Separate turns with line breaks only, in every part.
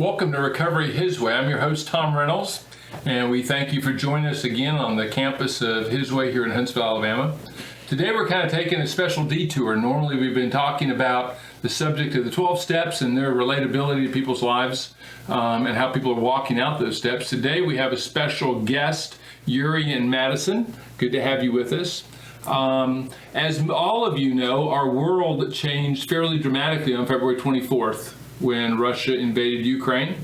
Welcome to Recovery His Way. I'm your host, Tom Reynolds, and we thank you for joining us again on the campus of His Way here in Huntsville, Alabama. Today we're kind of taking a special detour. Normally we've been talking about the subject of the 12 steps and their relatability to people's lives and how people are walking out those steps. Today we have a special guest, Yuriy and Madison. Good to have you with us. As all of you know, our world changed fairly dramatically on February 24th when Russia invaded Ukraine.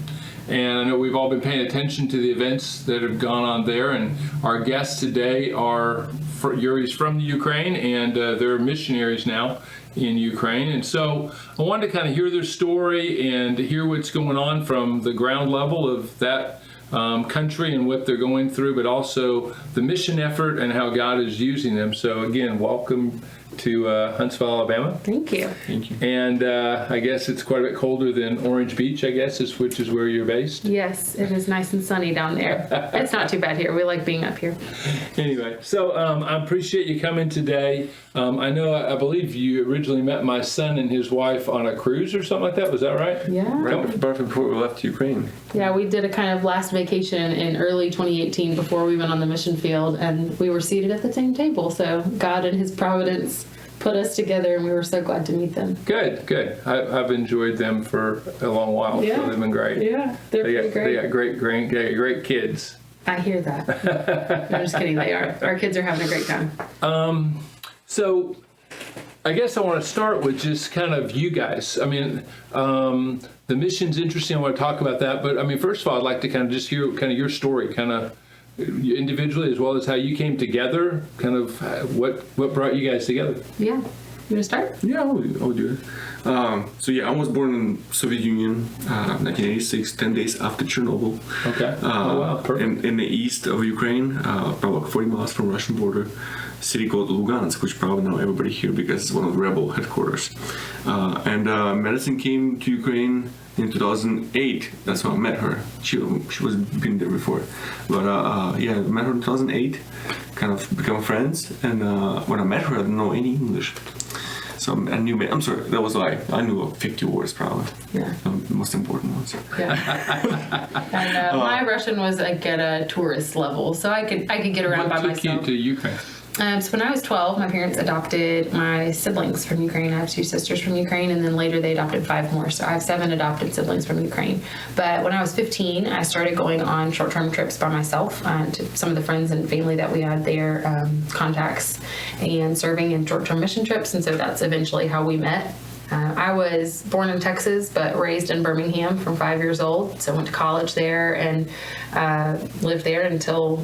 And I know we've all been paying attention to the events that have gone on there. And our guests today are, Yuriy's from the Ukraine, and they're missionaries now in Ukraine. And so I wanted to kind of hear their story and hear what's going on from the ground level of that country and what they're going through, but also the mission effort and how God is using them. So again, welcome to Huntsville, Alabama.
Thank you.
Thank you.
And I guess it's quite a bit colder than Orange Beach, I guess, which is where you're based.
Yes, it is nice and sunny down there. It's not too bad here. We like being up here.
Anyway, so I appreciate you coming today. I believe you originally met my son and his wife on a cruise or something like that. Was that right?
Yeah.
Right before we left Ukraine.
Yeah, we did a kind of last vacation in early 2018 before we went on the mission field, and we were seated at the same table. So God and His providence put us together, and we were so glad to meet them.
Good. I've enjoyed them for a long while.
Yeah.
So they've been great.
Yeah, they're pretty great.
They got great kids.
I hear that. I'm just kidding. They are. Our kids are having a great time.
So I guess I want to start with just kind of you guys. I mean, the mission's interesting. I want to talk about that. But I mean, first of all, I'd like to kind of just hear kind of your story, kind of individually, as well as how you came together, kind of what brought you guys together.
Yeah. You want to start?
Yeah, I'll do it. I was born in Soviet Union, 1986, 10 days after Chernobyl.
Okay. Wow, perfect.
In the east of Ukraine, about 40 miles from Russian border, a city called Lugansk, which probably know everybody here because it's one of the rebel headquarters. And Madison came to Ukraine in 2008. That's when I met her. She was been there before, but I met her in 2008. Kind of become friends, and when I met her, I didn't know any English. So I knew. I'm sorry, that was a lie. I knew 50 words probably.
Yeah.
The most important ones.
Yeah. And my Russian was like at a tourist level, so I could get around by myself.
What took you to Ukraine?
So when I was 12, my parents adopted my siblings from Ukraine. I have 2 sisters from Ukraine, and then later they adopted 5 more. So I have 7 adopted siblings from Ukraine. But when I was 15, I started going on short-term trips by myself to some of the friends and family that we had there, contacts, and serving in short-term mission trips. And so that's eventually how we met. I was born in Texas, but raised in Birmingham from 5 years old. So I went to college there and lived there until,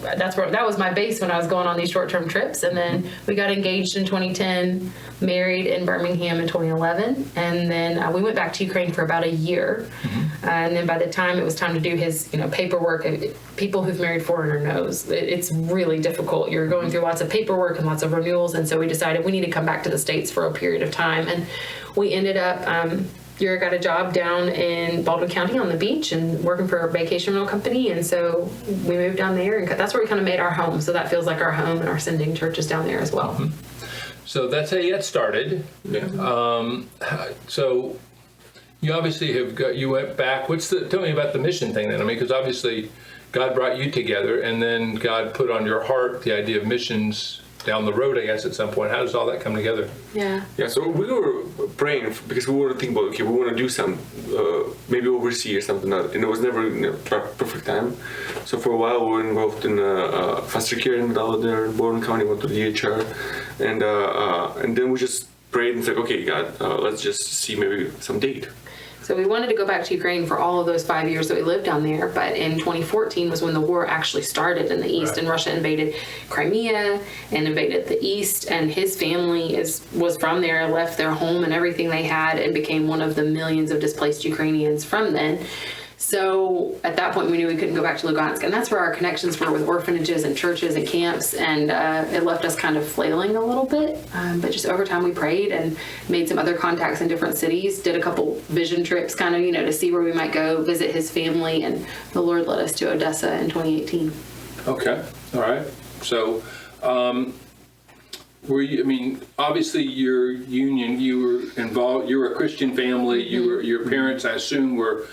that was my base when I was going on these short-term trips. And then we got engaged in 2010, married in Birmingham in 2011. And then we went back to Ukraine for about a year. Mm-hmm. And then by the time it was time to do his, paperwork, people who've married foreigner knows it's really difficult. You're going through lots of paperwork and lots of renewals. And so we decided we need to come back to the States for a period of time. And we ended up, Yuriy got a job down in Baldwin County on the beach and working for a vacation rental company. And so we moved down there, and that's where we kind of made our home. So that feels like our home, and our sending church is down there as well.
Mm-hmm. So that's how you got started.
Yeah.
So you obviously you went back. Tell me about the mission thing then. Because obviously God brought you together, and then God put on your heart the idea of missions down the road, I guess, at some point. How does all that come together?
Yeah.
Yeah, so we were praying because we were thinking about, we want to do some, maybe overseas or something, and it was never perfect time. So for a while we were involved in foster care in there in Baldwin County, went to the DHR, and then we just prayed and said, okay, God, let's just see maybe some date.
So we wanted to go back to Ukraine for all of those 5 years that we lived down there, but in 2014 was when the war actually started in the east, right. And Russia invaded Crimea and invaded the east, and his family was from there, left their home and everything they had, and became one of the millions of displaced Ukrainians from then. So at that point, we knew we couldn't go back to Lugansk, and that's where our connections were with orphanages and churches and camps, and it left us kind of flailing a little bit. But just over time, we prayed and made some other contacts in different cities, did a couple vision trips kind of, to see where we might go, visit his family, and the Lord led us to Odessa in 2018.
Okay. All right. So were you? I mean, obviously your union, you were involved. You were a Christian family. You were your parents, I assume, were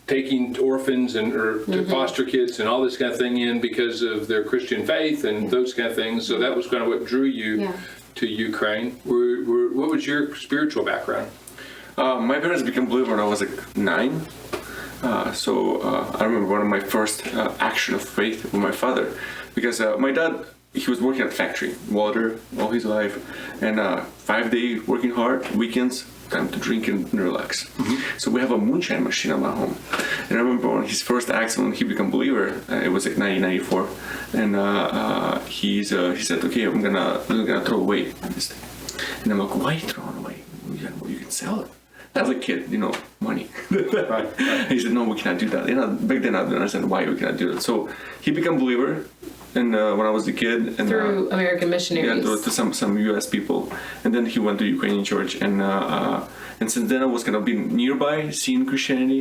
taking orphans and or to foster kids and all this kind of thing in because of their Christian faith and those kind of things. So that was kind of what drew you to Ukraine. What was your spiritual background?
My parents became believer when I was like 9. I remember one of my first action of faith with my father, because my dad, he was working at a factory, water all his life, and 5 day working hard, weekends, time to drink and relax. So we have a moonshine machine at my home. And I remember on his first accident, he became believer. It was like 1994, and he said, "Okay, I'm gonna throw away this thing." And I'm like, "Why are you throwing away? You can sell it." As a kid, money.
Right.
He said, "No, we cannot do that." Back then I didn't understand why we cannot do it. So he became believer, and when I was a kid, and
Through American Missionaries.
yeah, to some U.S. people, and then he went to Ukrainian church, and since then I was kind of being nearby, seeing Christianity,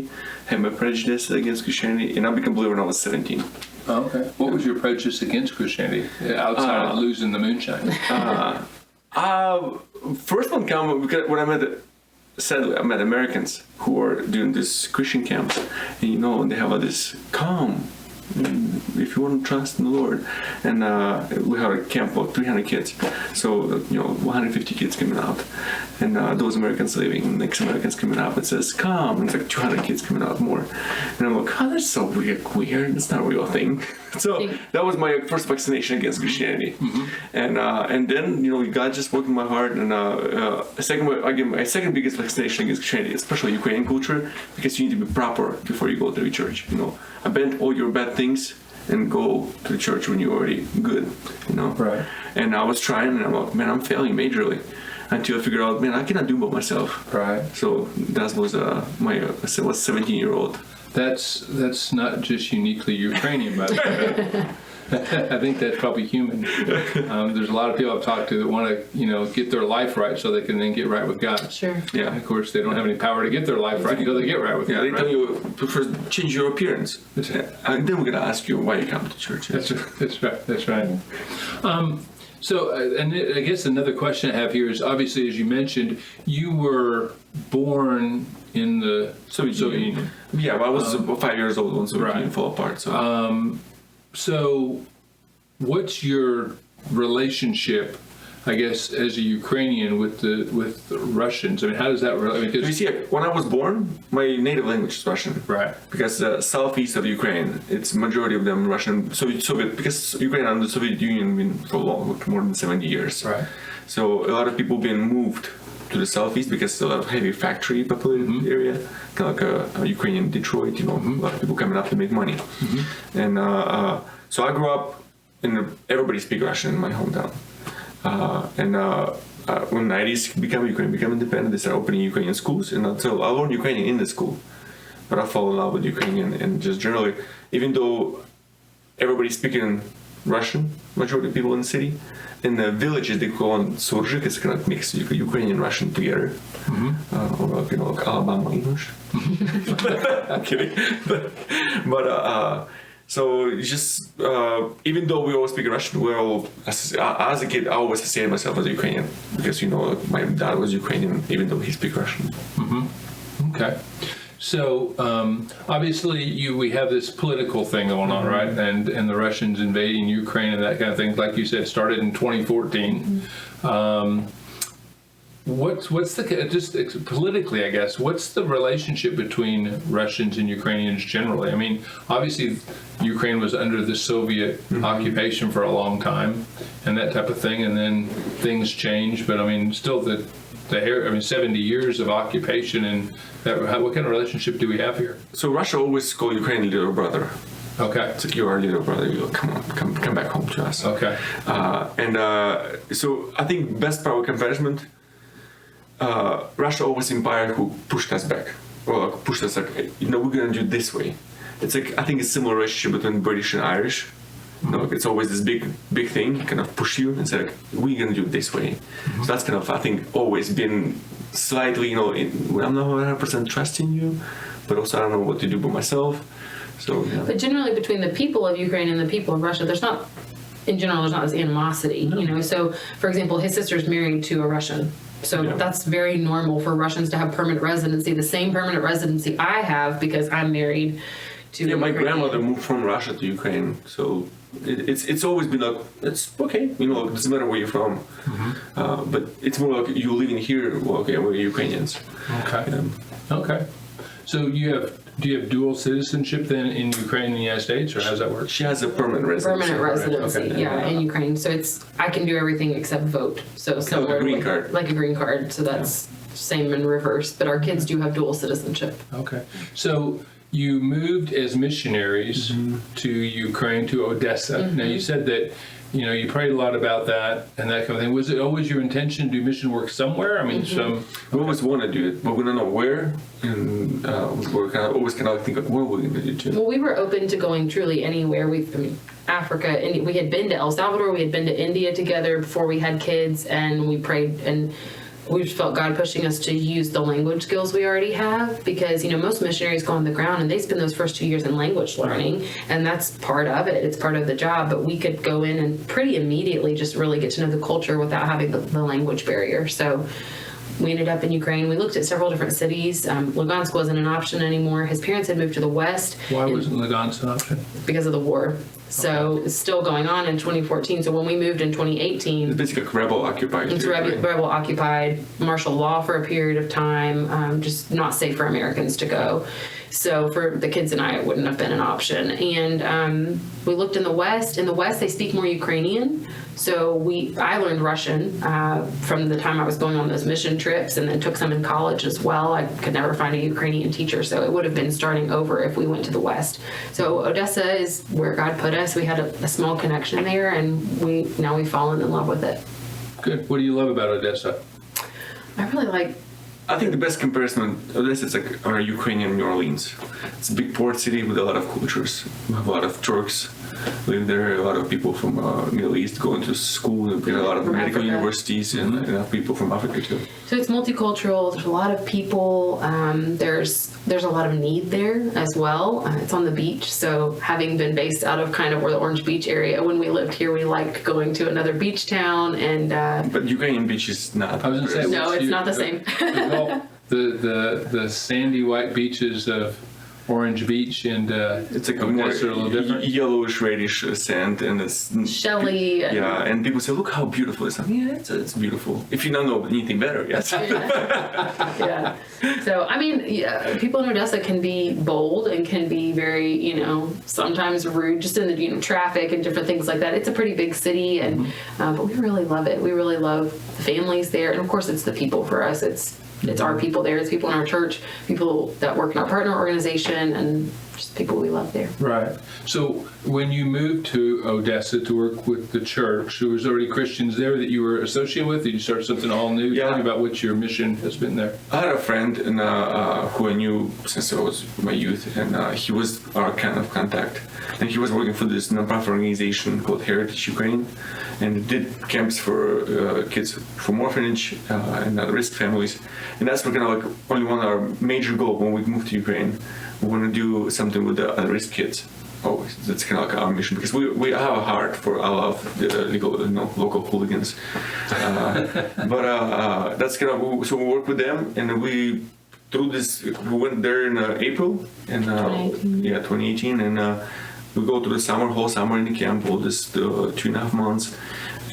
had my prejudice against Christianity, and I became believer when I was 17.
Oh, okay. What was your prejudice against Christianity outside of losing the moonshine?
First one came because when I met Americans who were doing this Christian camps, and they have this calm. If you want to trust in the Lord, and we had a camp of 300 kids, so 150 kids coming out, and those Americans leaving, next Americans coming up, it says come, and it's like 200 kids coming out more, and I'm like, oh, that's so weird, that's not a real thing. So that was my first vaccination against Christianity, and then God just worked in my heart, and my second biggest vaccination against Christianity, especially Ukrainian culture, because you need to be proper before you go to the church. Abandon all your bad things and go to the church when you're already good.
Right.
And I was trying, and I'm like, man, I'm failing majorly, until I figured out, man, I cannot do it by myself.
Right.
So that was my 17-year-old.
That's not just uniquely Ukrainian, by the way. I think that's probably human. There's a lot of people I've talked to that want to, get their life right so they can then get right with God.
Sure.
Yeah.
And of course, they don't have any power to get their life right until they get right with God.
They tell you to first change your appearance, and then we're gonna ask you why you come to church.
That's right. That's right. So, and I guess another question I have here is, obviously, as you mentioned, you were born in the Soviet Union.
Yeah, well, I was 5 years old when the Soviet Union fell apart. So.
So, what's your relationship, I guess, as a Ukrainian with the Russians? I mean, how does that relate?
You see, when I was born, my native language is Russian.
Right.
Because southeast of Ukraine, it's majority of them Russian. Soviet, because Ukraine and the Soviet Union been for long, like more than 70 years.
Right.
So a lot of people been moved to the southeast because it's a lot of heavy factory populated area, kind of like a Ukrainian Detroit. A lot of people coming up to make money, and so I grew up everybody speak Russian in my hometown, when 90s Ukraine became independent, they started opening Ukrainian schools, and so I learned Ukrainian in the school, but I fell in love with Ukrainian, and just generally, even though everybody's speaking Russian, majority of people in the city. In the villages, they call it surjik. It's kind of mixed Ukrainian and Russian together, or like Alabama English. I'm kidding, but so just even though we all speak Russian, as a kid, I always associated myself as a Ukrainian because my dad was Ukrainian, even though he speaks Russian.
Okay. So obviously we have this political thing going on, right? And the Russians invading Ukraine and that kind of thing, like you said, started in 2014. What's the just politically, I guess? What's the relationship between Russians and Ukrainians generally? I mean, obviously Ukraine was under the Soviet occupation for a long time, and that type of thing, and then things changed. But I mean, still 70 years of occupation, and what kind of relationship do we have here?
So Russia always called Ukraine little brother.
Okay.
It's like, you're our little brother. Come back home to us.
Okay.
So I think best power comparison. Russia always empire who pushed us back, or pushed us like, we're gonna do it this way. It's like, I think it's similar relationship between British and Irish. It's always this big thing, kind of push you and say like, we're gonna do it this way. So that's kind of, I think, always been slightly, I'm not 100% trusting you, but also I don't know what to do by myself. So. Yeah.
But generally, between the people of Ukraine and the people of Russia, there's not in general, there's not this animosity, you know. So, for example, his sister's married to a Russian. So that's very normal for Russians to have permanent residency, the same permanent residency I have because I'm married to.
Yeah, my grandmother moved from Russia to Ukraine, so it's always been like, it's okay, you know, it doesn't matter where you're from. But it's more like you living here, well, okay, we're Ukrainians.
Okay. Okay. So do you have dual citizenship then in Ukraine and the United States, or how does that work?
She has a permanent residency.
Permanent residency,
Okay.
in Ukraine. So I can do everything except vote. So similar,
a green card.
like a green card. So that's same in reverse. But our kids do have dual citizenship.
Okay. So you moved as missionaries to Ukraine, to Odessa. Now you said that, you know, you prayed a lot about that and that kind of thing. Was it always your intention to do mission work somewhere? I mean,
We always want to do it, but we don't know where, and we're always kind of think, what are we going to do too?
Well, we were open to going truly anywhere. Africa, and we had been to El Salvador, we had been to India together before we had kids, and we prayed, and we just felt God pushing us to use the language skills we already have, because, you know, most missionaries go on the ground and they spend those first 2 years in language learning, and that's part of it. It's part of the job, but we could go in and pretty immediately just really get to know the culture without having the language barrier. So we ended up in Ukraine. We looked at several different cities. Lugansk wasn't an option anymore. His parents had moved to the west.
why wasn't Lugansk an option?
Because of the war. So it's still going on in 2014. So when we moved in 2018,
It's basically rebel occupied.
it's rebel occupied, martial law for a period of time, just not safe for Americans to go. So for the kids and I, it wouldn't have been an option. And we looked in the West. In the West, they speak more Ukrainian. So I learned Russian from the time I was going on those mission trips, and then took some in college as well. I could never find a Ukrainian teacher, so it would have been starting over if we went to the West. So Odessa is where God put us. We had a small connection there, and we've fallen in love with it.
Good. What do you love about Odessa?
I really like.
I think the best comparison of this is like our Ukrainian New Orleans. It's a big port city with a lot of cultures. We have a lot of Turks live there, a lot of people from Middle East going to school, and a lot of
From
medical
Africa.
universities, and enough people from Africa too.
So it's multicultural. There's a lot of people. There's a lot of need there as well. It's on the beach, so having been based out of kind of where the Orange Beach area, when we lived here, we liked going to another beach town. And
But Ukrainian beach is not.
I was going to say,
no, it's not the same.
the sandy white beaches of Orange Beach and
It's like a more
Odessa are a little different.
yellowish, reddish sand, and it's
Shelly.
Yeah, and people say, "Look how beautiful it is." Like, yeah, it's beautiful. If you don't know anything better, yes.
Yeah. So, I mean, people in Odessa can be bold and can be very, sometimes rude, just in the traffic and different things like that. It's a pretty big city, and but we really love it. We really love the families there, and of course, it's the people for us. It's our people there. It's people in our church, people that work in our partner organization, and just people we love there.
Right. So when you moved to Odessa to work with the church, there was already Christians there that you were associated with? Did you start something all new?
Yeah.
Tell me about what your mission has been there.
I had a friend who I knew since I was my youth, and he was our kind of contact. And he was working for this nonprofit organization called Heritage Ukraine, and did camps for kids from orphanage and at-risk families. And that's kind of like only one of our major goals when we moved to Ukraine. We want to do something with the at-risk kids. Always, that's kind of like our mission, because we have a heart for a lot of the local hooligans. But that's kind of, so we work with them, and we went there in April, and 2018, and we go to the whole summer in the camp, all this 2.5 months,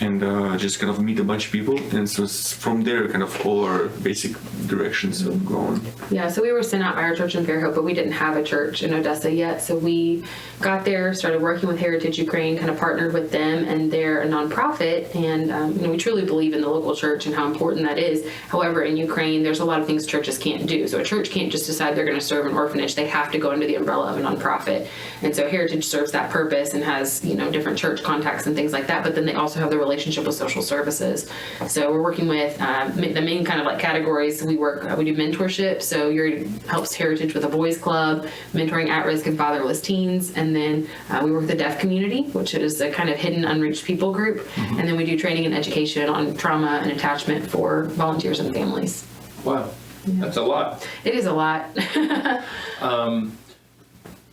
and just kind of meet a bunch of people, and so from there kind of all our basic directions of going.
Yeah, so we were sent out by our church in Fairhope, but we didn't have a church in Odessa yet. So we got there, started working with Heritage Ukraine, kind of partnered with them, and they're a nonprofit, and we truly believe in the local church and how important that is. However, in Ukraine, there's a lot of things churches can't do. So a church can't just decide they're going to serve an orphanage. They have to go under the umbrella of a nonprofit. And so Heritage serves that purpose and has, different church contacts and things like that, but then they also have the relationship with social services. So we're working with the main kind of like categories. We do mentorship. So Yuriy helps Heritage with a boys club, mentoring at-risk and fatherless teens. And then we work with the deaf community, which is a kind of hidden, unreached people group. And then we do training and education on trauma and attachment for volunteers and families.
Wow. That's a lot.
It is a lot.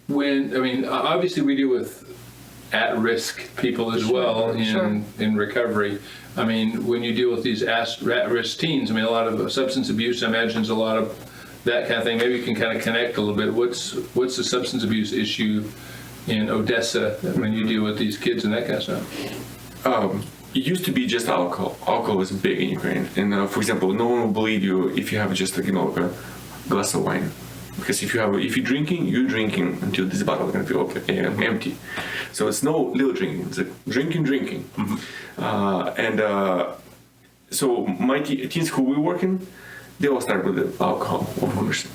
Obviously we deal with at-risk people as well in recovery. I mean, when you deal with these at-risk teens, I mean, a lot of substance abuse, I imagine, is a lot of that kind of thing. Maybe you can kind of connect a little bit. What's the substance abuse issue in Odessa when you deal with these kids and that kind of stuff?
It used to be just alcohol. Alcohol was big in Ukraine, and for example, no one will believe you if you have just a glass of wine, because if you're drinking until this bottle is gonna be empty. So it's no little drinking. It's like drinking. Mm-hmm. So my teens who we working, they all start with the alcohol, of course,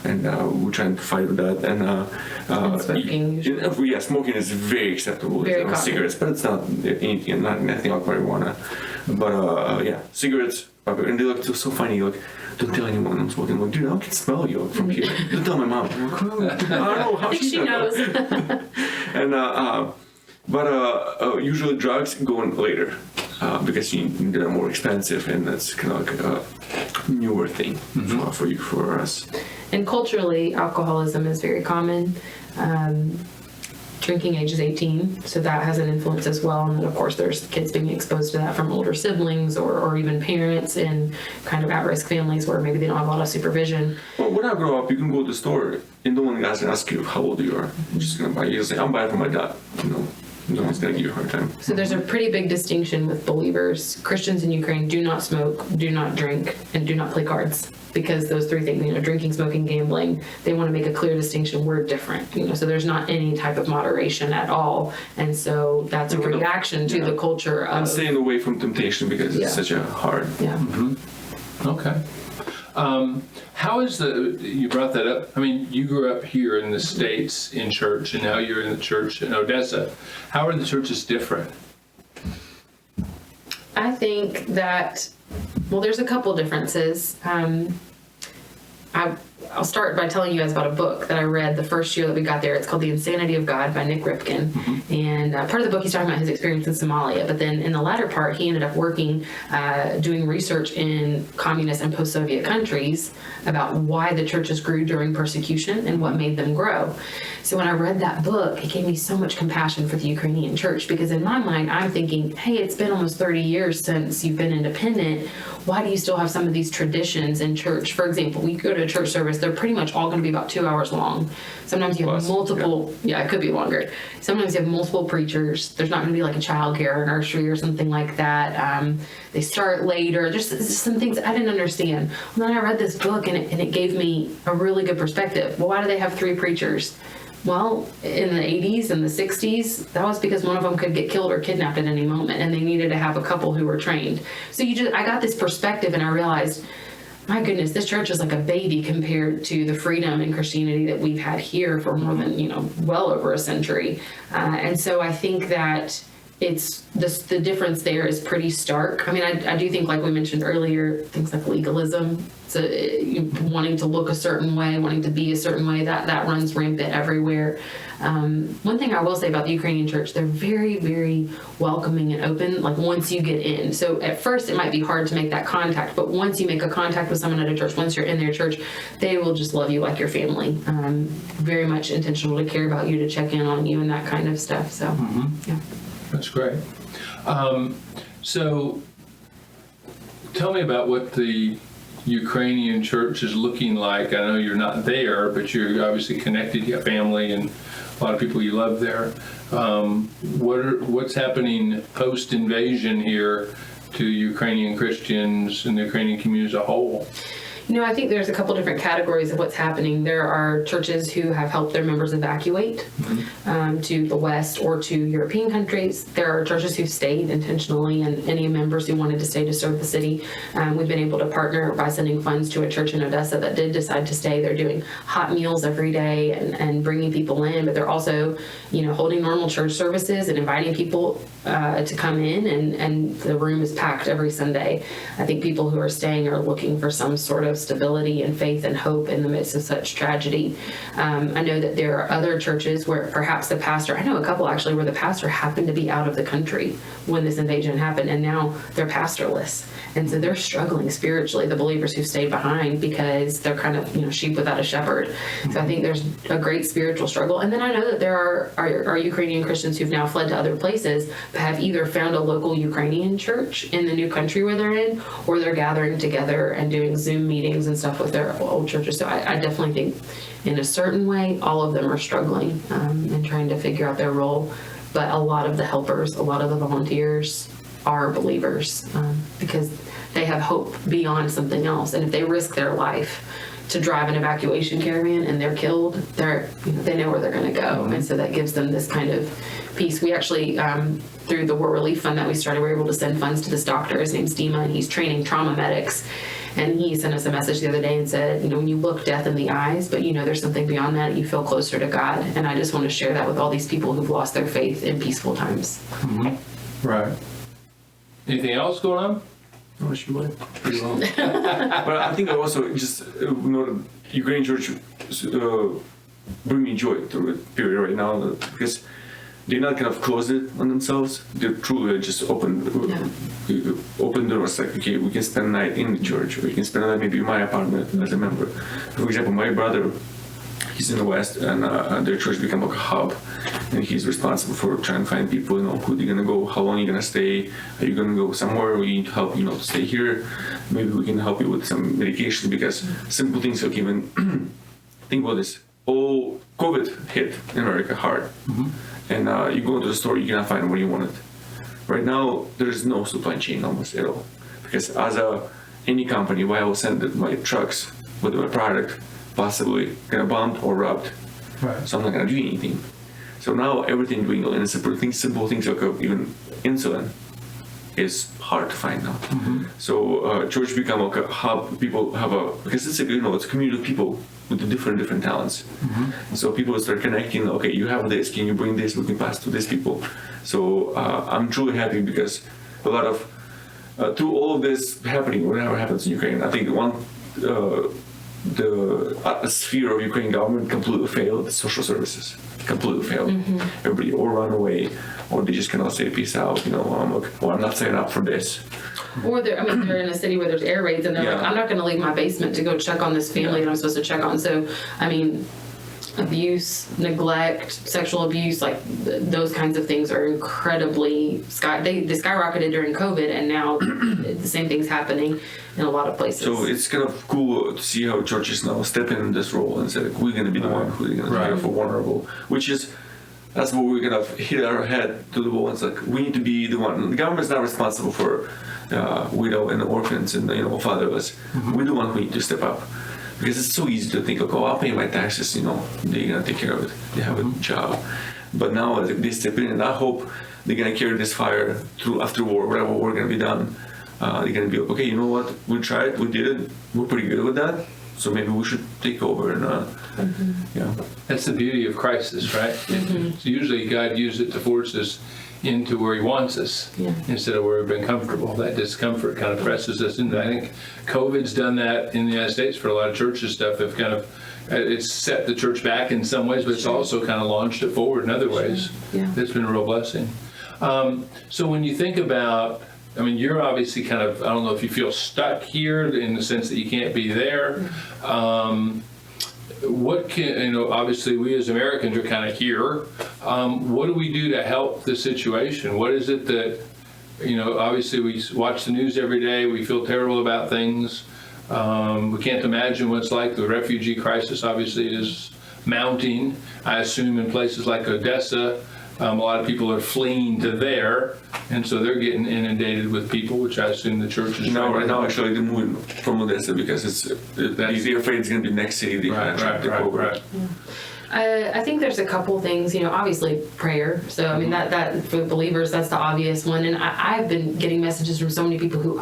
and we're trying to fight with that.
And smoking.
Yeah, smoking is very acceptable.
Very
It's cigarettes, but it's not anything like marijuana. But yeah, cigarettes, and they look so funny. Like, don't tell anyone I'm smoking. I'm like, dude, I can smell you from here. Don't tell my mom. I'm like, oh, I don't know how
I think she knows.
And usually drugs go in later. Because they're more expensive, and that's kind of like a newer thing for us.
And culturally, alcoholism is very common. Drinking age is 18, so that has an influence as well. And then, of course, there's kids being exposed to that from older siblings or even parents in kind of at-risk families where maybe they don't have a lot of supervision.
Well, when I grow up, you can go to the store, and no one gonna ask you how old you are. I'm just gonna buy. You say, I'm buying for my dad. No one's going to give you a hard time.
So there's a pretty big distinction with believers. Christians in Ukraine do not smoke, do not drink, and do not play cards. Because those three things, drinking, smoking, gambling, they want to make a clear distinction. We're different, so there's not any type of moderation at all. And so that's a reaction to the culture of...
And staying away from temptation because it's such a hard...
Yeah.
Mm-hmm. Okay. How is you brought that up, I mean, you grew up here in the States in church, and now you're in the church in Odessa. How are the churches different?
I think that, well, there's a couple differences. I'll start by telling you guys about a book that I read the first year that we got there. It's called The Insanity of God by Nick Ripken. Mm-hmm. And part of the book, he's talking about his experience in Somalia. But then in the latter part, he ended up working, doing research in communist and post-Soviet countries about why the churches grew during persecution and what made them grow. So when I read that book, it gave me so much compassion for the Ukrainian church, because in my mind, I'm thinking, hey, it's been almost 30 years since you've been independent. Why do you still have some of these traditions in church? For example, we go to a church service, they're pretty much all going to be about 2 hours long. Sometimes you have multiple, it could be longer. Sometimes you have multiple preachers. There's not going to be like a childcare or nursery or something like that. They start later. There's some things I didn't understand. And then I read this book and it gave me a really good perspective. Well, why do they have 3 preachers? Well, in the 80s and the 60s, that was because one of them could get killed or kidnapped at any moment, and they needed to have a couple who were trained. So I got this perspective, and I realized, my goodness, this church is like a baby compared to the freedom and Christianity that we've had here for more than, well over a century. And so I think that the difference there is pretty stark. I mean, I do think, like we mentioned earlier, things like legalism, so wanting to look a certain way, wanting to be a certain way, that runs rampant everywhere. One thing I will say about the Ukrainian church, they're very, very welcoming and open, like once you get in. So at first it might be hard to make that contact, but once you make a contact with someone at a church, once you're in their church, they will just love you like your family. Very much intentional to care about you, to check in on you and that kind of stuff. So, yeah.
That's great. So tell me about what the Ukrainian church is looking like. I know you're not there, but you're obviously connected. You have family and a lot of people you love there. What's happening post-invasion here to Ukrainian Christians and the Ukrainian community as a whole?
I think there's a couple different categories of what's happening. There are churches who have helped their members evacuate to the West or to European countries. There are churches who've stayed intentionally, and any members who wanted to stay to serve the city. We've been able to partner by sending funds to a church in Odessa that did decide to stay. They're doing hot meals every day and bringing people in, but they're also, holding normal church services and inviting people to come in, and the room is packed every Sunday. I think people who are staying are looking for some sort of of stability and faith and hope in the midst of such tragedy. I know that there are other churches where perhaps the pastor, I know a couple actually where the pastor happened to be out of the country when this invasion happened, and now they're pastorless. And so they're struggling spiritually, the believers who stayed behind, because they're kind of, sheep without a shepherd. So I think there's a great spiritual struggle. And then I know that there are Ukrainian Christians who've now fled to other places, but have either found a local Ukrainian church in the new country where they're in, or they're gathering together and doing Zoom meetings and stuff with their old churches. So I definitely think in a certain way, all of them are struggling and trying to figure out their role. But a lot of the helpers, a lot of the volunteers are believers because they have hope beyond something else. And if they risk their life to drive an evacuation caravan and they're killed, they know where they're going to go. And so that gives them this kind of peace. We actually, through the War Relief Fund that we started, we were able to send funds to this doctor. His name's Dima, and he's training trauma medics. And he sent us a message the other day and said, when you look death in the eyes, but there's something beyond that, you feel closer to God. And I just want to share that with all these people who've lost their faith in peaceful times.
Mm-hmm. Right. Anything else going on?
No, she might. Pretty well. But I think also just Ukrainian church bring me joy through the period right now because they're not kind of close it on themselves. They're truly just open doors. Like, okay, we can spend a night in the church, or we can spend a night maybe in my apartment as a member. For example, my brother, he's in the West, and their church become like a hub, and he's responsible for trying to find people, who they're gonna go, how long you're gonna stay, are you gonna go somewhere, we need help, to stay here, maybe we can help you with some medication, because simple things like even, think about this, all COVID hit in America hard, and you go to the store, you cannot find what you wanted. Right now, there is no supply chain almost at all, because as any company, why I will send my trucks with my product, possibly gonna bombed or robbed.
Right.
So I'm not gonna do anything. So now everything dwindled, and simple things like even insulin is hard to find now. So church become like a hub. People have because it's it's a community of people with different talents. So people start connecting. Okay, you have this. Can you bring this? We can pass to these people. So I'm truly happy because a lot of through all of this happening, whatever happens in Ukraine, I think the sphere of Ukrainian government completely failed. Social services completely failed. Everybody or run away, or they just cannot say peace out. I'm not signing up for this.
Or they're in a city where there's air raids, and they're like, I'm not going to leave my basement to go check on this family that I'm supposed to check on. So, abuse, neglect, sexual abuse, like those kinds of things are incredibly they skyrocketed during COVID, and now the same thing's happening in a lot of places.
So it's kind of cool to see how churches now step in this role and say, like, we're going to be the one who's going to care for vulnerable, that's what we're going to hit our head to the wall. It's like, we need to be the one. The government's not responsible for widow and orphans and fatherless. We're the one who need to step up. Because it's so easy to think, like, I'll pay my taxes, they're going to take care of it. They have a job. But now they step in, and I hope they're going to carry this fire through after war, whatever war going to be done. They're going to be like, okay, you know what? We tried, we did it, we're pretty good with that. So maybe we should take over and,
That's the beauty of crisis, right? So usually God uses it to force us into where he wants us instead of where we've been comfortable. That discomfort kind of presses us into. I think COVID's done that in the United States for a lot of churches. Stuff have kind of it's set the church back in some ways, but it's also kind of launched it forward in other ways. It's been a real blessing. So when you think about, you're obviously kind of, I don't know if you feel stuck here in the sense that you can't be there. What can, obviously we as Americans are kind of here. What do we do to help the situation? What is it that, obviously we watch the news every day, we feel terrible about things. We can't imagine what it's like. The refugee crisis obviously is mounting. I assume in places like Odessa, a lot of people are fleeing to there, and so they're getting inundated with people, which I assume the church is.
No, right now actually they're moving from Odessa because they're afraid it's going to be next city they take over.
I think there's a couple things, obviously prayer. So that for believers, that's the obvious one. And I've been getting messages from so many people who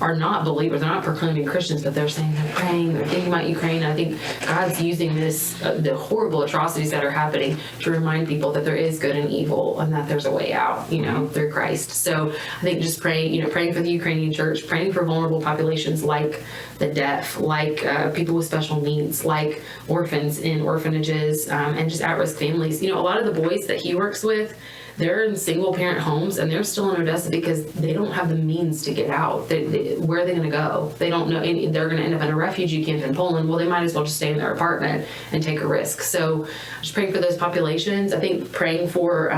are not believers, they're not proclaiming Christians, but they're saying they're praying, they're thinking about Ukraine. And I think God's using this, the horrible atrocities that are happening, to remind people that there is good and evil and that there's a way out, through Christ. So I think just praying, praying for the Ukrainian church, praying for vulnerable populations like the deaf, like people with special needs, like orphans in orphanages, and just at-risk families. A lot of the boys that he works with, they're in single parent homes and they're still in Odessa because they don't have the means to get out. Where are they going to go? They don't know. They're going to end up in a refugee camp in Poland. Well, they might as well just stay in their apartment and take a risk. So just praying for those populations. I think praying for,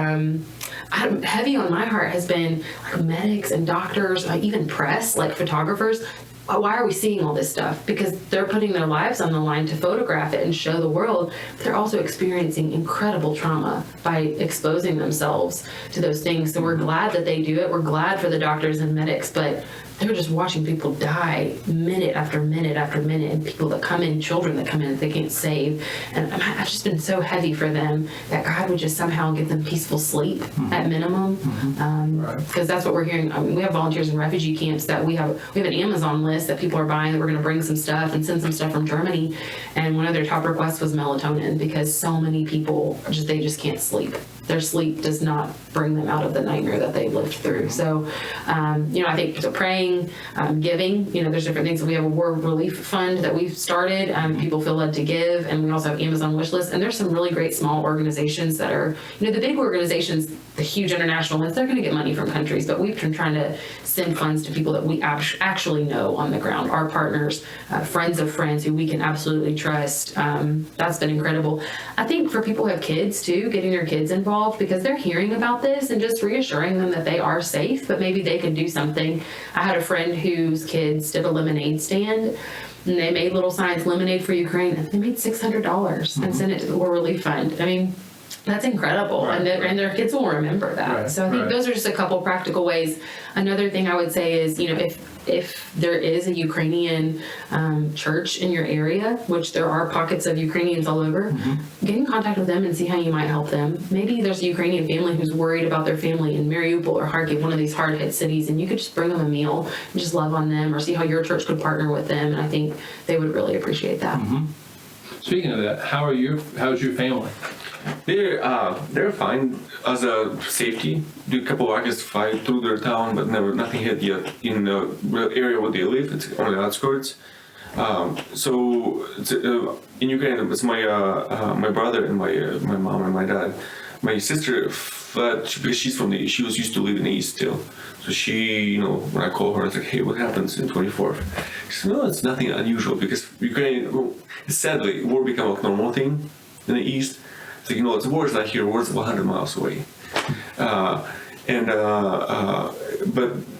heavy on my heart has been like medics and doctors, even press, like photographers. Why are we seeing all this stuff? Because they're putting their lives on the line to photograph it and show the world. But they're also experiencing incredible trauma by exposing themselves to those things. So we're glad that they do it. We're glad for the doctors and medics, but they're just watching people die minute after minute after minute, and people that come in, children that come in that they can't save. And I've just been so heavy for them that God would just somehow give them peaceful sleep at minimum. Because that's what we're hearing. I mean, we have volunteers in refugee camps that we have an Amazon list that people are buying, that we're going to bring some stuff and send some stuff from Germany. And one of their top requests was melatonin, because so many people they just can't sleep. Their sleep does not bring them out of the nightmare that they lived through. So, I think praying, giving, there's different things. We have a war relief fund that we've started. People feel led to give. And we also have Amazon wish lists. And there's some really great small organizations that are, the big organizations, the huge international ones, they're going to get money from countries. But we've been trying to send funds to people that we actually know on the ground, our partners, friends of friends who we can absolutely trust. That's been incredible. I think for people who have kids too, getting their kids involved, because they're hearing about this, and just reassuring them that they are safe, but maybe they could do something. I had a friend whose kids did a lemonade stand, and they made little signs, "Lemonade for Ukraine," and they made $600 and sent it to the War Relief Fund. I mean, that's incredible. Right. And their kids will remember that. Right. So I think those are just a couple practical ways. Another thing I would say is, if there is a Ukrainian church in your area, which there are pockets of Ukrainians all over, get in contact with them and see how you might help them. Maybe there's a Ukrainian family who's worried about their family in Mariupol or Kharkiv, one of these hard-hit cities, and you could just bring them a meal and just love on them, or see how your church could partner with them. And I think they would really appreciate that.
Speaking of that, how's your family?
They're fine as a safety. Do a couple of rockets fly through their town, but nothing hit yet in the area where they live. It's on the outskirts. So in Ukraine, it's my brother and my mom and my dad. My sister fled because she was used to live in the east still. So she, when I call her, I was like, "Hey, what happens in 24th?" She said, "No, it's nothing unusual, because Ukraine, sadly, war became a normal thing in the east. So, the war is not here, war is 100 miles away." But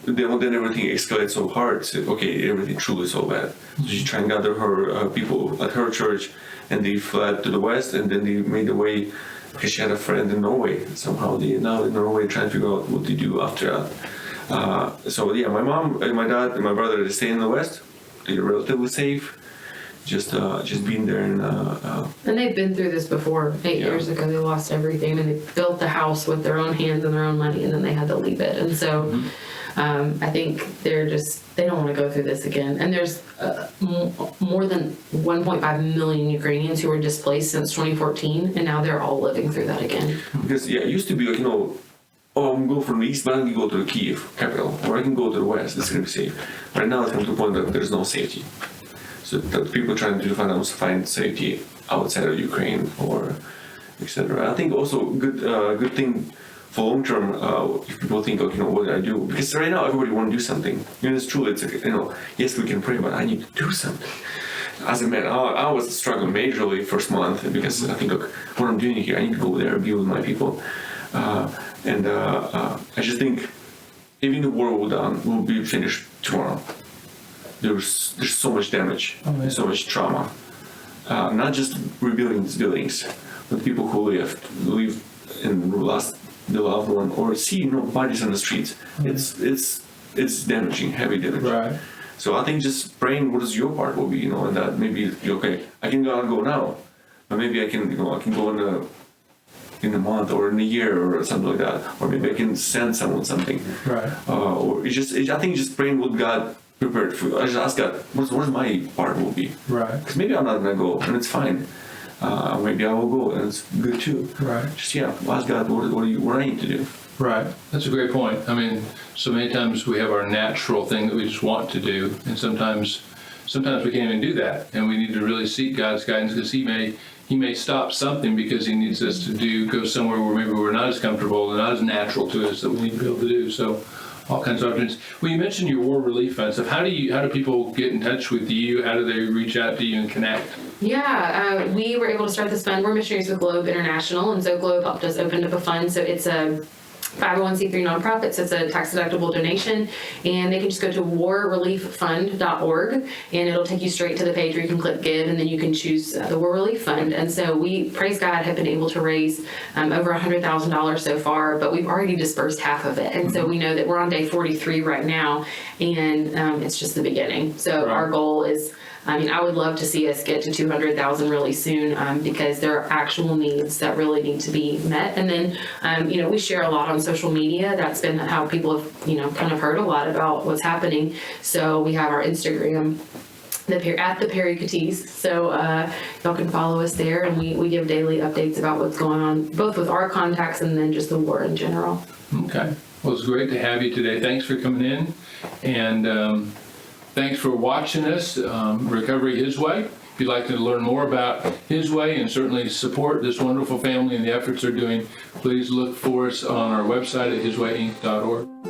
then everything escalated so hard. So, okay, everything truly so bad. So she tried to gather her people at her church, and they fled to the west, and then they made their way, because she had a friend in Norway. Somehow they now in Norway trying to figure out what to do after that. My mom and my dad and my brother, they stay in the west. They're relatively safe. Just being there
and they've been through this before. 8 years ago, they lost everything, and they built the house with their own hands and their own money, and then they had to leave it. And so I think they don't want to go through this again. And there's more than 1.5 million Ukrainians who were displaced since 2014, and now they're all living through that again.
Because it used to be like, I can go from the east, but I can go to the Kyiv capital, or I can go to the west. It's going to be safe. Right now, it's come to the point that there's no safety. So that people trying to find safety outside of Ukraine, or etc. I think also good thing for long term, if people think, what do I do? Because right now everybody want to do something. It's true. It's yes, we can pray, but I need to do something. As a man, I was struggling majorly first month, because I think, what I'm doing here, I need to go there, be with my people, I just think even the war will be finished tomorrow. There's so much damage, so much trauma. Not just rebuilding these buildings, but people who live and lost their loved one, or see bodies on the streets. It's damaging, heavy damage.
Right.
So I think just praying what is your part will be, and that maybe I can go now, but maybe I can go in a month or in a year or something like that, or maybe I can send someone something.
Right.
I think just praying what God prepared for. I just ask God, what's my part will be?
Right.
Because maybe I'm not gonna go, and it's fine. Maybe I will go, and it's good too.
Right.
Just ask God, what I need to do.
Right. That's a great point. I mean, so many times we have our natural thing that we just want to do, and sometimes we can't even do that, and we need to really seek God's guidance, because He may stop something because He needs us to go somewhere where maybe we're not as comfortable and not as natural to us that we need to be able to do. So, all kinds of opportunities. Well, you mentioned your war relief fund stuff. How do people get in touch with you? How do they reach out to you and connect?
Yeah, we were able to start this fund. We're Missionaries with Globe International, and so Globe helped us open up a fund. So it's a 501c3 nonprofit, so it's a tax-deductible donation, and they can just go to warrelieffund.org, and it'll take you straight to the page where you can click Give, and then you can choose the War Relief Fund. And so we, praise God, have been able to raise over $100,000 so far, but we've already dispersed half of it. And so we know that we're on day 43 right now, and it's just the beginning. So our goal is, I would love to see us get to 200,000 really soon, because there are actual needs that really need to be met. And then, we share a lot on social media. That's been how people have, kind of heard a lot about what's happening. So we have our Instagram, at the Perekotiys. So y'all can follow us there, and we give daily updates about what's going on, both with our contacts and then just the war in general.
Okay. Well, it's great to have you today. Thanks for coming in, and thanks for watching us, Recovery His Way. If you'd like to learn more about His Way and certainly support this wonderful family and the efforts they're doing, please look for us on our website at hiswayinc.org.